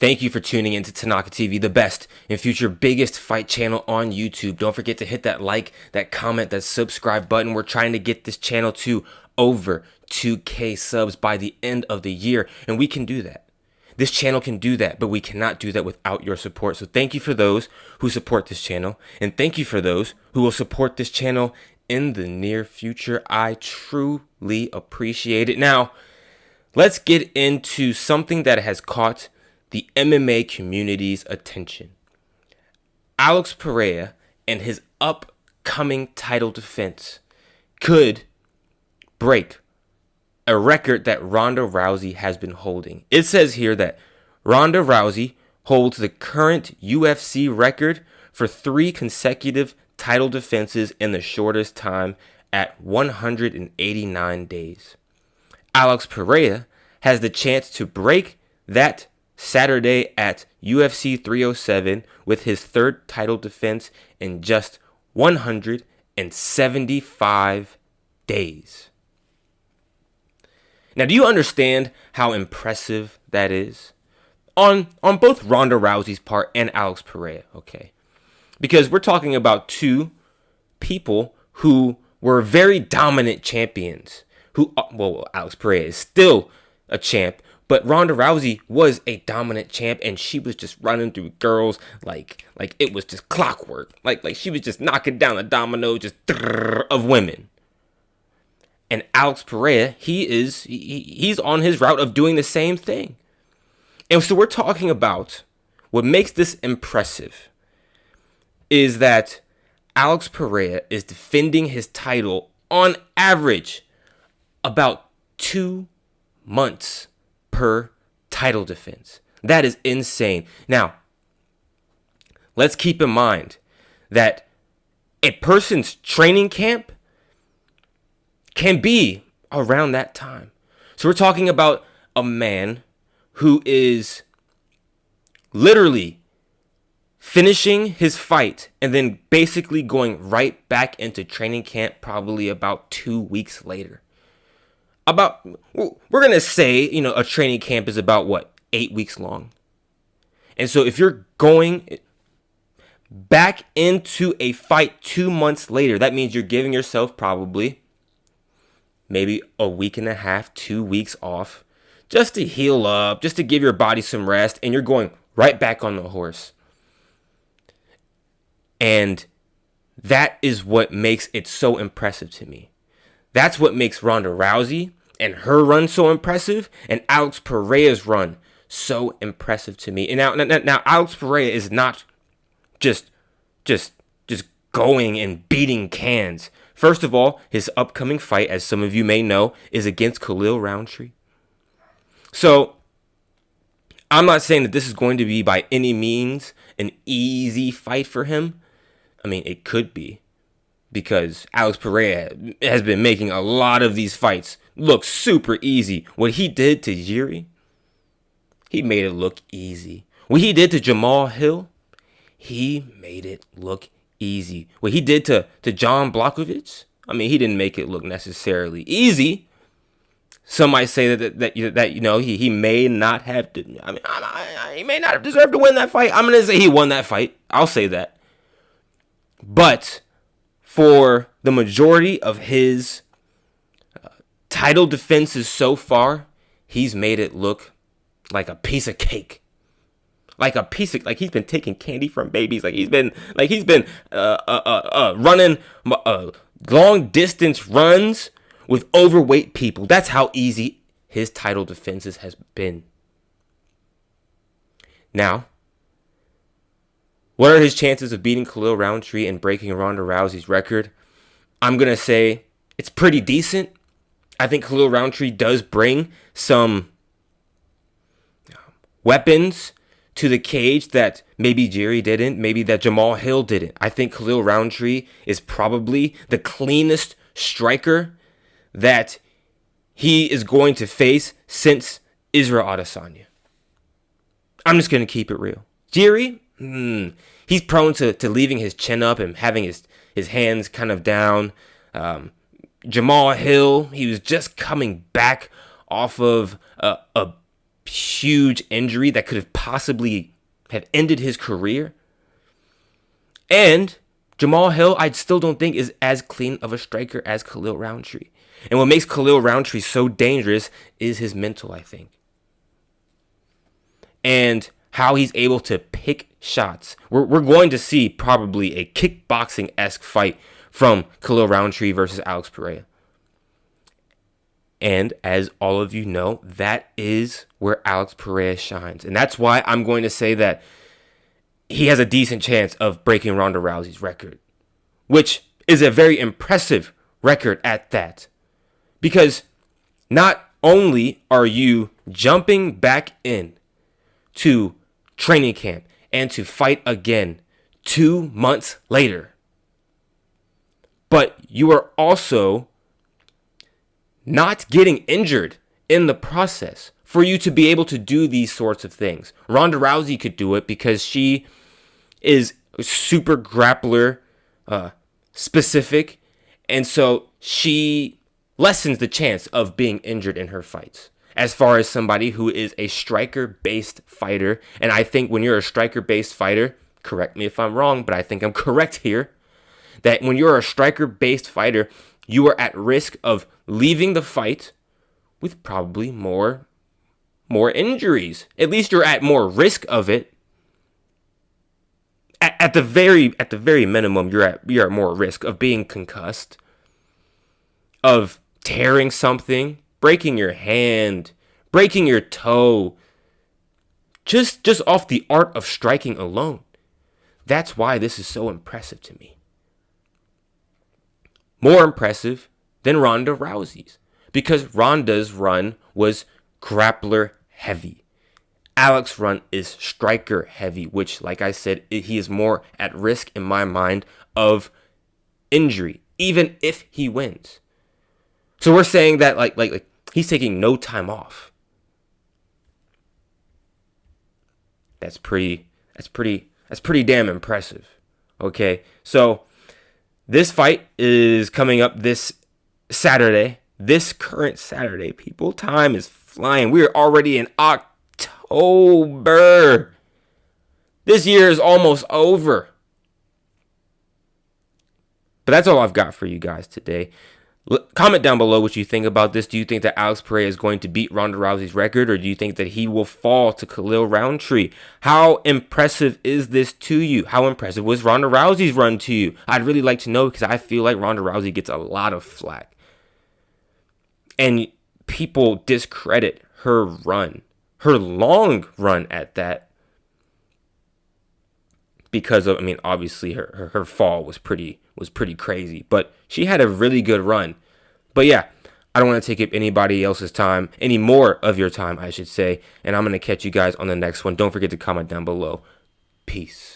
Thank you for tuning into Tanaka TV, the best and future biggest fight channel on YouTube. Don't forget to hit that like, that comment, that subscribe button. We're trying to get this channel to over 2K subs by the end of the year, and we can do that. This channel can do that, but we cannot do that without your support. So thank you for those who support this channel, and thank you for those who will support this channel in the near future. I truly appreciate it. Now, let's get into something that has caught the MMA community's attention. Alex Pereira and his upcoming title defense could break a record that Ronda Rousey has been holding. It says here that Ronda Rousey holds the current UFC record for 3 consecutive title defenses in the shortest time at 189 days. Alex Pereira has the chance to break that Saturday at UFC 307 with his 3rd title defense in just 175 days. Now, do you understand how impressive that is? On both Ronda Rousey's part and Alex Pereira, okay? Because we're talking about 2 people who were very dominant champions. Well, Alex Pereira is still a champ, but Ronda Rousey was a dominant champ, and she was just running through girls like it was just clockwork. Like she was just knocking down the domino just of women. And Alex Pereira, he's on his route of doing the same thing. And so we're talking about what makes this impressive is that Alex Pereira is defending his title on average about 2 months per title defense. That is insane. Now, let's keep in mind that a person's training camp can be around that time. So we're talking about a man who is literally finishing his fight and then basically going right back into training camp probably about 2 weeks later. We're going to say, a training camp is about what, 8 weeks long. And so if you're going back into a fight 2 months later, that means you're giving yourself probably maybe a week and a half, 2 weeks off just to heal up, just to give your body some rest. And you're going right back on the horse. And that is what makes it so impressive to me. That's what makes Ronda Rousey and her run so impressive, and Alex Pereira's run so impressive to me. And now Alex Pereira is not just going and beating cans. First of all, his upcoming fight, as some of you may know, is against Khalil Rountree. So I'm not saying that this is going to be by any means an easy fight for him. I mean, it could be, because Alex Pereira has been making a lot of these fights look super easy. What he did to Jiri, he made it look easy. What he did to Jamal Hill, he made it look easy. What he did to John Blachowicz, I mean, he didn't make it look necessarily easy. Some might say that he may not have. He may not have deserved to win that fight. I'm gonna say he won that fight. I'll say that. But for the majority of his title defenses so far, he's made it look like a piece of cake. Like he's been taking candy from babies. Like he's been running long distance runs with overweight people. That's how easy his title defenses has been. Now, what are his chances of beating Khalil Rountree and breaking Ronda Rousey's record? I'm going to say it's pretty decent. I think Khalil Rountree does bring some weapons to the cage that maybe Jiri didn't, maybe that Jamal Hill didn't. I think Khalil Rountree is probably the cleanest striker that he is going to face since Israel Adesanya. I'm just going to keep it real. Jiri, he's prone to leaving his chin up and having his hands kind of down. Jamal Hill, he was just coming back off of a huge injury that could have possibly have ended his career. And Jamal Hill, I still don't think is as clean of a striker as Khalil Rountree. And what makes Khalil Rountree so dangerous is his mental, I think. And how he's able to pick shots. We're going to see probably a kickboxing-esque fight from Khalil Rountree versus Alex Pereira. And as all of you know, that is where Alex Pereira shines. And that's why I'm going to say that he has a decent chance of breaking Ronda Rousey's record, which is a very impressive record at that. Because not only are you jumping back in to training camp and to fight again 2 months later, but you are also not getting injured in the process for you to be able to do these sorts of things. Ronda Rousey could do it because she is super grappler specific, and so she lessens the chance of being injured in her fights. As far as somebody who is a striker-based fighter, and I think when you're a striker-based fighter, correct me if I'm wrong, but I think I'm correct here, that when you're a striker-based fighter, you are at risk of leaving the fight with probably more injuries. At least you're at more risk of it. At the very minimum, you're at more risk of being concussed, of tearing something, breaking your hand, breaking your toe, just off the art of striking alone. That's why this is so impressive to me. More impressive than Ronda Rousey's, because Ronda's run was grappler heavy. Alex's run is striker heavy, which, like I said, he is more at risk in my mind of injury, even if he wins. So we're saying that like he's taking no time off. That's pretty damn impressive. Okay, so this fight is coming up this Saturday. This current Saturday, people. Time is flying. We are already in October. This year is almost over. But that's all I've got for you guys today. Comment down below what you think about this. Do you think that Alex Pereira is going to beat Ronda Rousey's record, or do you think that he will fall to Khalil Rountree? How impressive is this to you? How impressive was Ronda Rousey's run to you? I'd really like to know, because I feel like Ronda Rousey gets a lot of flack. And people discredit her run, her long run at that, because of, obviously her fall was pretty crazy, but she had a really good run. But yeah, I don't want to take up anybody else's time, any more of your time, I should say, and I'm going to catch you guys on the next one. Don't forget to comment down below. Peace.